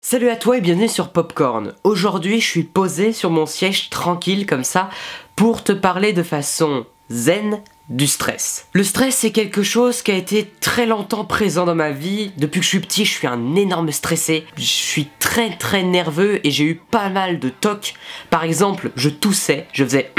Salut à toi et bienvenue sur Popcorn. Aujourd'hui je suis posé sur mon siège tranquille comme ça pour te parler de façon zen du stress. Le stress c'est quelque chose qui a été très longtemps présent dans ma vie. Depuis que je suis petit je suis un énorme stressé. Je suis très nerveux et j'ai eu pas mal de tocs. Par exemple je toussais, je faisais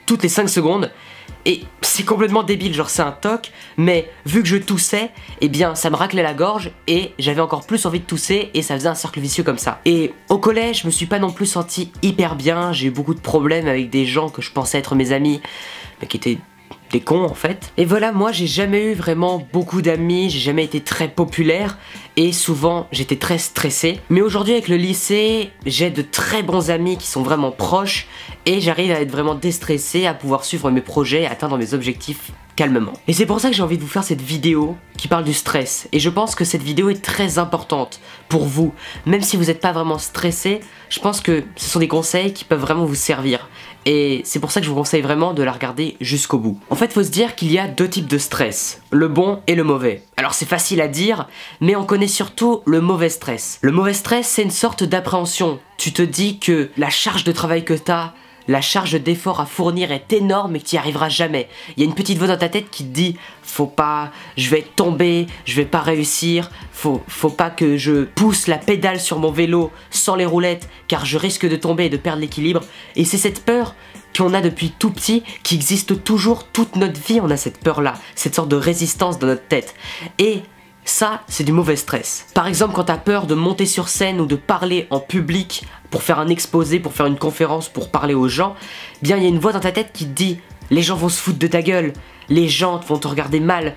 toutes les 5 secondes. Et c'est complètement débile, genre c'est un toc, mais vu que je toussais, eh bien ça me raclait la gorge et j'avais encore plus envie de tousser et ça faisait un cercle vicieux comme ça. Et au collège, je me suis pas non plus senti hyper bien, j'ai eu beaucoup de problèmes avec des gens que je pensais être mes amis, mais qui étaient des cons en fait. Et voilà, moi j'ai jamais eu vraiment beaucoup d'amis, j'ai jamais été très populaire et souvent j'étais très stressé. Mais aujourd'hui avec le lycée, j'ai de très bons amis qui sont vraiment proches et j'arrive à être vraiment déstressé, à pouvoir suivre mes projets et atteindre mes objectifs calmement. Et c'est pour ça que j'ai envie de vous faire cette vidéo qui parle du stress. Et je pense que cette vidéo est très importante pour vous. Même si vous n'êtes pas vraiment stressé, je pense que ce sont des conseils qui peuvent vraiment vous servir. Et c'est pour ça que je vous conseille vraiment de la regarder jusqu'au bout. En fait, il faut se dire qu'il y a deux types de stress, le bon et le mauvais. Alors c'est facile à dire, mais on connaît surtout le mauvais stress. Le mauvais stress, c'est une sorte d'appréhension. Tu te dis que la charge de travail que tu as, la charge d'effort à fournir est énorme et que tu n'y arriveras jamais. Il y a une petite voix dans ta tête qui te dit « Faut pas, je vais tomber, je vais pas réussir, faut pas que je pousse la pédale sur mon vélo sans les roulettes car je risque de tomber et de perdre l'équilibre. » Et c'est cette peur qu'on a depuis tout petit, qui existe toujours toute notre vie, on a cette peur-là, cette sorte de résistance dans notre tête. Et ça, c'est du mauvais stress. Par exemple, quand t'as peur de monter sur scène ou de parler en public pour faire un exposé, pour faire une conférence, pour parler aux gens, bien il y a une voix dans ta tête qui te dit « Les gens vont se foutre de ta gueule, les gens vont te regarder mal,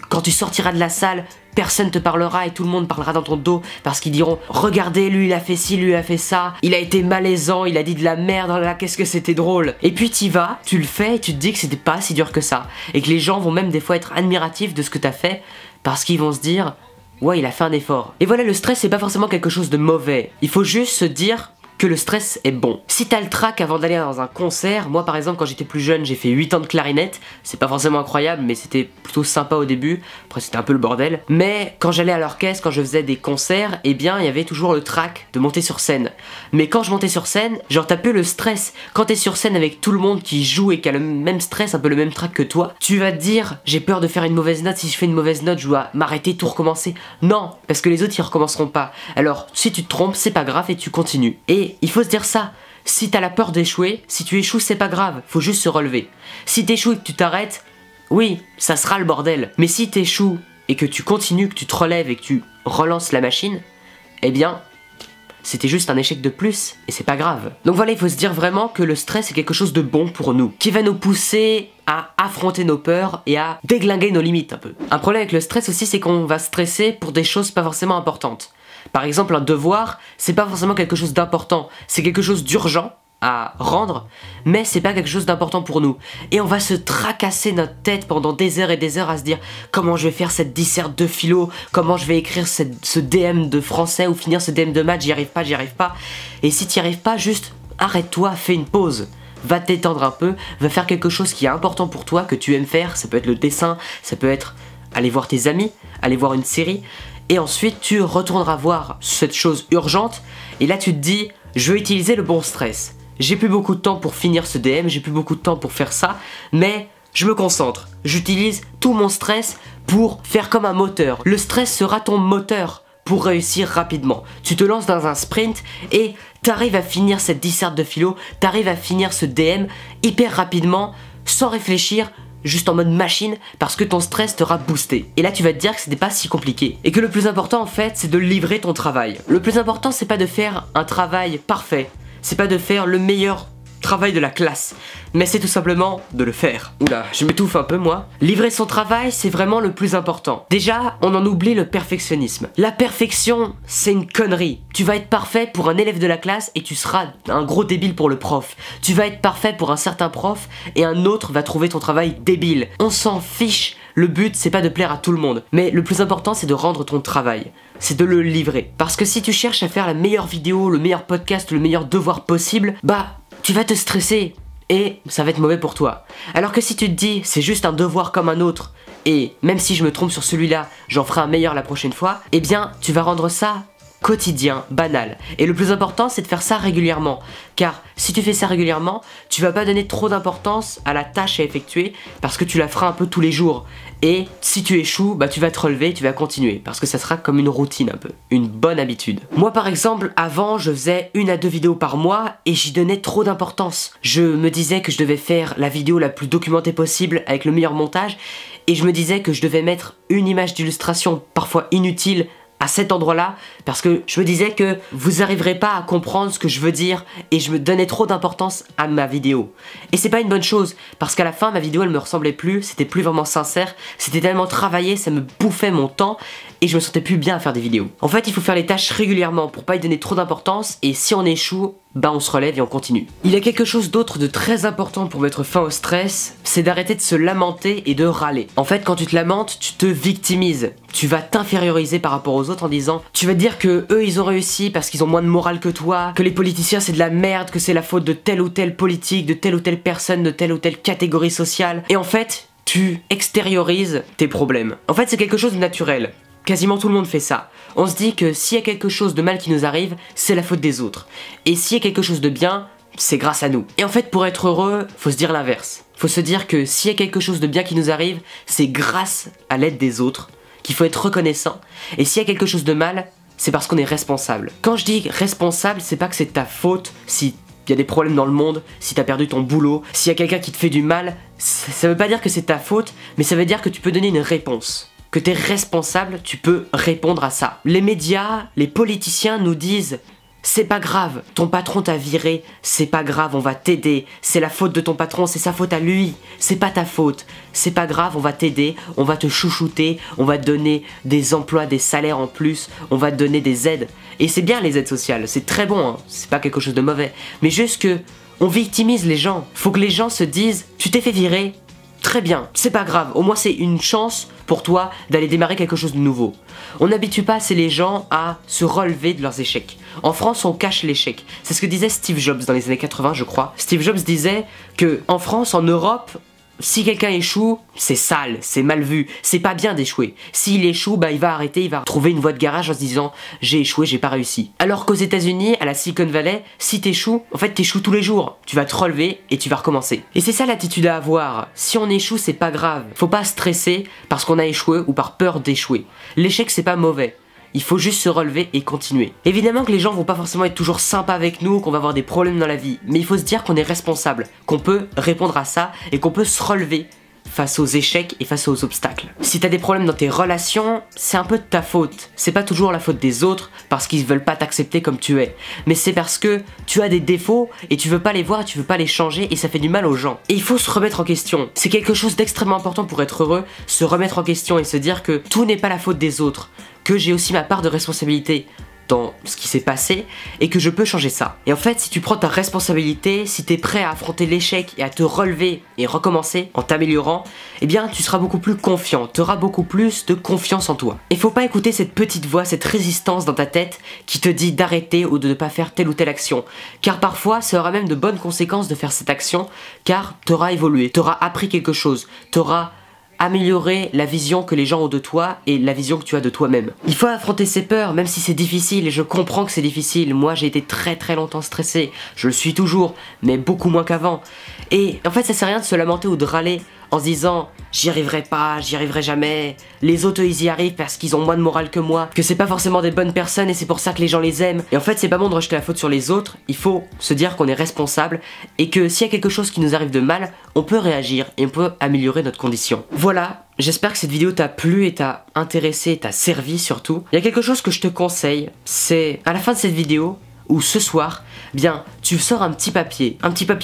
quand tu sortiras de la salle, personne te parlera et tout le monde parlera dans ton dos parce qu'ils diront « Regardez, lui il a fait ci, lui il a fait ça, il a été malaisant, il a dit de la merde, là qu'est-ce que c'était drôle ». Et puis t'y vas, tu le fais et tu te dis que c'était pas si dur que ça. Et que les gens vont même des fois être admiratifs de ce que t'as fait parce qu'ils vont se dire « Ouais, il a fait un effort ». Et voilà, le stress c'est pas forcément quelque chose de mauvais. Il faut juste se dire que le stress est bon. Si t'as le trac avant d'aller dans un concert, moi par exemple quand j'étais plus jeune j'ai fait 8 ans de clarinette, c'est pas forcément incroyable mais c'était plutôt sympa au début, après c'était un peu le bordel, mais quand j'allais à l'orchestre, quand je faisais des concerts, eh bien il y avait toujours le trac de monter sur scène. Mais quand je montais sur scène, genre t'as peu le stress, quand t'es sur scène avec tout le monde qui joue et qui a le même stress, un peu le même trac que toi, tu vas te dire j'ai peur de faire une mauvaise note, si je fais une mauvaise note je dois m'arrêter, tout recommencer. Non, parce que les autres ils recommenceront pas. Alors si tu te trompes c'est pas grave et tu continues. Et il faut se dire ça, si t'as la peur d'échouer, si tu échoues c'est pas grave, faut juste se relever. Si t'échoues et que tu t'arrêtes, oui, ça sera le bordel. Mais si t'échoues et que tu continues, que tu te relèves et que tu relances la machine, eh bien, c'était juste un échec de plus et c'est pas grave. Donc voilà, il faut se dire vraiment que le stress est quelque chose de bon pour nous, qui va nous pousser à affronter nos peurs et à déglinguer nos limites un peu. Un problème avec le stress aussi, c'est qu'on va stresser pour des choses pas forcément importantes. Par exemple, un devoir, c'est pas forcément quelque chose d'important, c'est quelque chose d'urgent à rendre, mais c'est pas quelque chose d'important pour nous. Et on va se tracasser notre tête pendant des heures et des heures à se dire comment je vais faire cette disserte de philo, comment je vais écrire ce DM de français ou finir ce DM de maths, j'y arrive pas. Et si t'y arrives pas, juste arrête-toi, fais une pause. Va t'étendre un peu, va faire quelque chose qui est important pour toi, que tu aimes faire, ça peut être le dessin, ça peut être aller voir tes amis, aller voir une série. Et ensuite tu retourneras voir cette chose urgente et là tu te dis je vais utiliser le bon stress. J'ai plus beaucoup de temps pour finir ce DM, j'ai plus beaucoup de temps pour faire ça, mais je me concentre. J'utilise tout mon stress pour faire comme un moteur. Le stress sera ton moteur pour réussir rapidement. Tu te lances dans un sprint et t'arrives à finir cette disserte de philo, t'arrives à finir ce DM hyper rapidement, sans réfléchir, juste en mode machine, parce que ton stress t'aura boosté. Et là tu vas te dire que c'était pas si compliqué. Et que le plus important en fait c'est de livrer ton travail. Le plus important c'est pas de faire un travail parfait, c'est pas de faire le meilleur travail de la classe, mais c'est tout simplement de le faire. Oula, je m'étouffe un peu moi. Livrer son travail, c'est vraiment le plus important. Déjà, on en oublie le perfectionnisme. La perfection, c'est une connerie. Tu vas être parfait pour un élève de la classe et tu seras un gros débile pour le prof. Tu vas être parfait pour un certain prof et un autre va trouver ton travail débile. On s'en fiche. Le but, c'est pas de plaire à tout le monde, mais le plus important, c'est de rendre ton travail. C'est de le livrer. Parce que si tu cherches à faire la meilleure vidéo, le meilleur podcast, le meilleur devoir possible, bah, tu vas te stresser et ça va être mauvais pour toi. Alors que si tu te dis c'est juste un devoir comme un autre et même si je me trompe sur celui-là, j'en ferai un meilleur la prochaine fois, eh bien tu vas rendre ça quotidien, banal. Et le plus important, c'est de faire ça régulièrement. Car si tu fais ça régulièrement, tu vas pas donner trop d'importance à la tâche à effectuer parce que tu la feras un peu tous les jours. Et si tu échoues, bah tu vas te relever, tu vas continuer parce que ça sera comme une routine un peu, une bonne habitude. Moi par exemple, avant je faisais 1 à 2 vidéos par mois et j'y donnais trop d'importance. Je me disais que je devais faire la vidéo la plus documentée possible avec le meilleur montage et je me disais que je devais mettre une image d'illustration parfois inutile à cet endroit-là, parce que je me disais que vous arriverez pas à comprendre ce que je veux dire et je me donnais trop d'importance à ma vidéo. Et c'est pas une bonne chose, parce qu'à la fin ma vidéo elle me ressemblait plus, c'était plus vraiment sincère, c'était tellement travaillé, ça me bouffait mon temps et je me sentais plus bien à faire des vidéos. En fait il faut faire les tâches régulièrement pour pas y donner trop d'importance et si on échoue, bah on se relève et on continue. Il y a quelque chose d'autre de très important pour mettre fin au stress, c'est d'arrêter de se lamenter et de râler. En fait quand tu te lamentes, tu te victimises, tu vas t'inférioriser par rapport aux autres en disant, tu vas te dire que eux ils ont réussi parce qu'ils ont moins de morale que toi, que les politiciens c'est de la merde, que c'est la faute de telle ou telle politique, de telle ou telle personne, de telle ou telle catégorie sociale. Et en fait, tu extériorises tes problèmes. En fait c'est quelque chose de naturel. Quasiment tout le monde fait ça. On se dit que s'il y a quelque chose de mal qui nous arrive, c'est la faute des autres. Et s'il y a quelque chose de bien, c'est grâce à nous. Et en fait, pour être heureux, faut se dire l'inverse. Faut se dire que s'il y a quelque chose de bien qui nous arrive, c'est grâce à l'aide des autres, qu'il faut être reconnaissant. Et s'il y a quelque chose de mal, c'est parce qu'on est responsable. Quand je dis responsable, c'est pas que c'est ta faute si il y a des problèmes dans le monde, si t'as perdu ton boulot, s'il y a quelqu'un qui te fait du mal, ça veut pas dire que c'est ta faute, mais ça veut dire que tu peux donner une réponse. Que t'es responsable, tu peux répondre à ça. Les médias, les politiciens nous disent c'est pas grave, ton patron t'a viré, c'est pas grave, on va t'aider, c'est la faute de ton patron, c'est sa faute à lui, c'est pas ta faute, c'est pas grave, on va t'aider, on va te chouchouter, on va te donner des emplois, des salaires en plus, on va te donner des aides. Et c'est bien les aides sociales, c'est très bon, hein, c'est pas quelque chose de mauvais, mais juste que on victimise les gens. Faut que les gens se disent tu t'es fait virer, très bien, c'est pas grave, au moins c'est une chance pour toi d'aller démarrer quelque chose de nouveau. On n'habitue pas assez les gens à se relever de leurs échecs. En France, on cache l'échec. C'est ce que disait Steve Jobs dans les années 80, je crois. Steve Jobs disait que en France, en Europe, si quelqu'un échoue, c'est sale, c'est mal vu, c'est pas bien d'échouer. S'il échoue, bah il va arrêter, il va trouver une voie de garage en se disant j'ai échoué, j'ai pas réussi. Alors qu'aux États-Unis, à la Silicon Valley, si t'échoues, en fait t'échoues tous les jours. Tu vas te relever et tu vas recommencer. Et c'est ça l'attitude à avoir. Si on échoue, c'est pas grave. Faut pas stresser parce qu'on a échoué ou par peur d'échouer. L'échec c'est pas mauvais. Il faut juste se relever et continuer. Évidemment que les gens vont pas forcément être toujours sympas avec nous, qu'on va avoir des problèmes dans la vie, mais il faut se dire qu'on est responsable, qu'on peut répondre à ça et qu'on peut se relever face aux échecs et face aux obstacles. Si t'as des problèmes dans tes relations, c'est un peu de ta faute. C'est pas toujours la faute des autres parce qu'ils veulent pas t'accepter comme tu es, mais c'est parce que tu as des défauts et tu veux pas les voir, tu veux pas les changer et ça fait du mal aux gens. Et il faut se remettre en question. C'est quelque chose d'extrêmement important pour être heureux, se remettre en question et se dire que tout n'est pas la faute des autres, que j'ai aussi ma part de responsabilité dans ce qui s'est passé et que je peux changer ça. Et en fait, si tu prends ta responsabilité, si t'es prêt à affronter l'échec et à te relever et recommencer en t'améliorant, eh bien tu seras beaucoup plus confiant, tu auras beaucoup plus de confiance en toi. Et faut pas écouter cette petite voix, cette résistance dans ta tête qui te dit d'arrêter ou de ne pas faire telle ou telle action. Car parfois, ça aura même de bonnes conséquences de faire cette action, car t'auras évolué, t'auras appris quelque chose, t'auras améliorer la vision que les gens ont de toi et la vision que tu as de toi-même. Il faut affronter ses peurs, même si c'est difficile, et je comprends que c'est difficile. Moi, j'ai été très longtemps stressé, je le suis toujours, mais beaucoup moins qu'avant. Et en fait, ça sert à rien de se lamenter ou de râler en se disant j'y arriverai pas, j'y arriverai jamais, les autres ils y arrivent parce qu'ils ont moins de morale que moi, que c'est pas forcément des bonnes personnes et c'est pour ça que les gens les aiment. Et en fait c'est pas bon de rejeter la faute sur les autres, il faut se dire qu'on est responsable et que s'il y a quelque chose qui nous arrive de mal, on peut réagir et on peut améliorer notre condition. Voilà, j'espère que cette vidéo t'a plu et t'a intéressé, t'a servi surtout. Il y a quelque chose que je te conseille, c'est à la fin de cette vidéo, ou ce soir, bien, tu sors un petit papier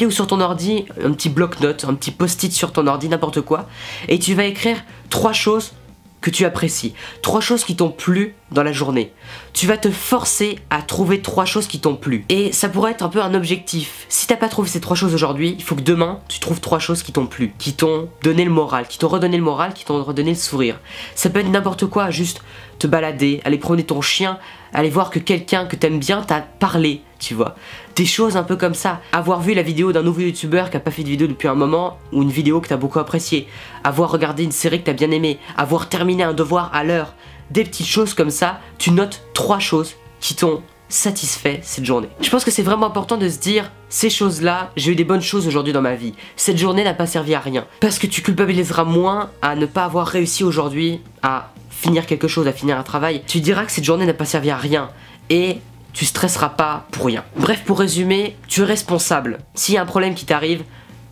ou sur ton ordi, un petit bloc-notes, un petit post-it sur ton ordi, n'importe quoi, et tu vas écrire 3 choses que tu apprécies, 3 choses qui t'ont plu dans la journée. Tu vas te forcer à trouver 3 choses qui t'ont plu. Et ça pourrait être un peu un objectif. Si t'as pas trouvé ces 3 choses aujourd'hui, il faut que demain, tu trouves 3 choses qui t'ont plu, qui t'ont donné le moral, qui t'ont redonné le moral, qui t'ont redonné le sourire. Ça peut être n'importe quoi, juste te balader, aller promener ton chien, aller voir que quelqu'un que t'aimes bien t'a parlé, tu vois. Des choses un peu comme ça. Avoir vu la vidéo d'un nouveau youtubeur qui a pas fait de vidéo depuis un moment, ou une vidéo que t'as beaucoup appréciée. Avoir regardé une série que t'as bien aimée. Avoir terminé un devoir à l'heure. Des petites choses comme ça, tu notes 3 choses qui t'ont satisfait cette journée. Je pense que c'est vraiment important de se dire, ces choses-là, j'ai eu des bonnes choses aujourd'hui dans ma vie. Cette journée n'a pas servi à rien. Parce que tu culpabiliseras moins à ne pas avoir réussi aujourd'hui à finir quelque chose, à finir un travail. Tu diras que cette journée n'a pas servi à rien. Et tu stresseras pas pour rien. Bref, pour résumer, tu es responsable. S'il y a un problème qui t'arrive,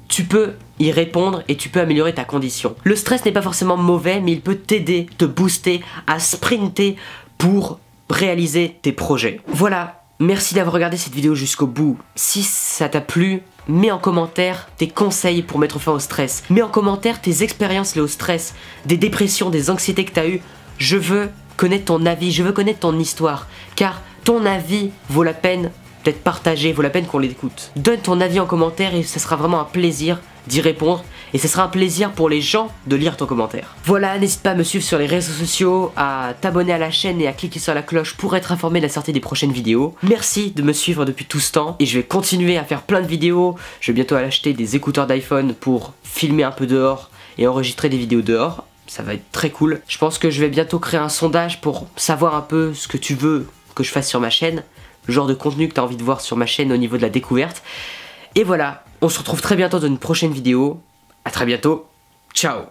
tu peux y répondre et tu peux améliorer ta condition. Le stress n'est pas forcément mauvais, mais il peut t'aider, te booster, à sprinter pour réaliser tes projets. Voilà, merci d'avoir regardé cette vidéo jusqu'au bout. Si ça t'a plu, mets en commentaire tes conseils pour mettre fin au stress. Mets en commentaire tes expériences liées au stress, des dépressions, des anxiétés que t'as eues. Je veux connaître ton avis, je veux connaître ton histoire, car ton avis vaut la peine d'être partagé, vaut la peine qu'on l'écoute. Donne ton avis en commentaire et ce sera vraiment un plaisir d'y répondre. Et ce sera un plaisir pour les gens de lire ton commentaire. Voilà, n'hésite pas à me suivre sur les réseaux sociaux, à t'abonner à la chaîne et à cliquer sur la cloche pour être informé de la sortie des prochaines vidéos. Merci de me suivre depuis tout ce temps et je vais continuer à faire plein de vidéos. Je vais bientôt acheter des écouteurs d'iPhone pour filmer un peu dehors et enregistrer des vidéos dehors. Ça va être très cool. Je pense que je vais bientôt créer un sondage pour savoir un peu ce que tu veux que je fasse sur ma chaîne, le genre de contenu que tu as envie de voir sur ma chaîne au niveau de la découverte. Et voilà, on se retrouve très bientôt dans une prochaine vidéo. À très bientôt, ciao!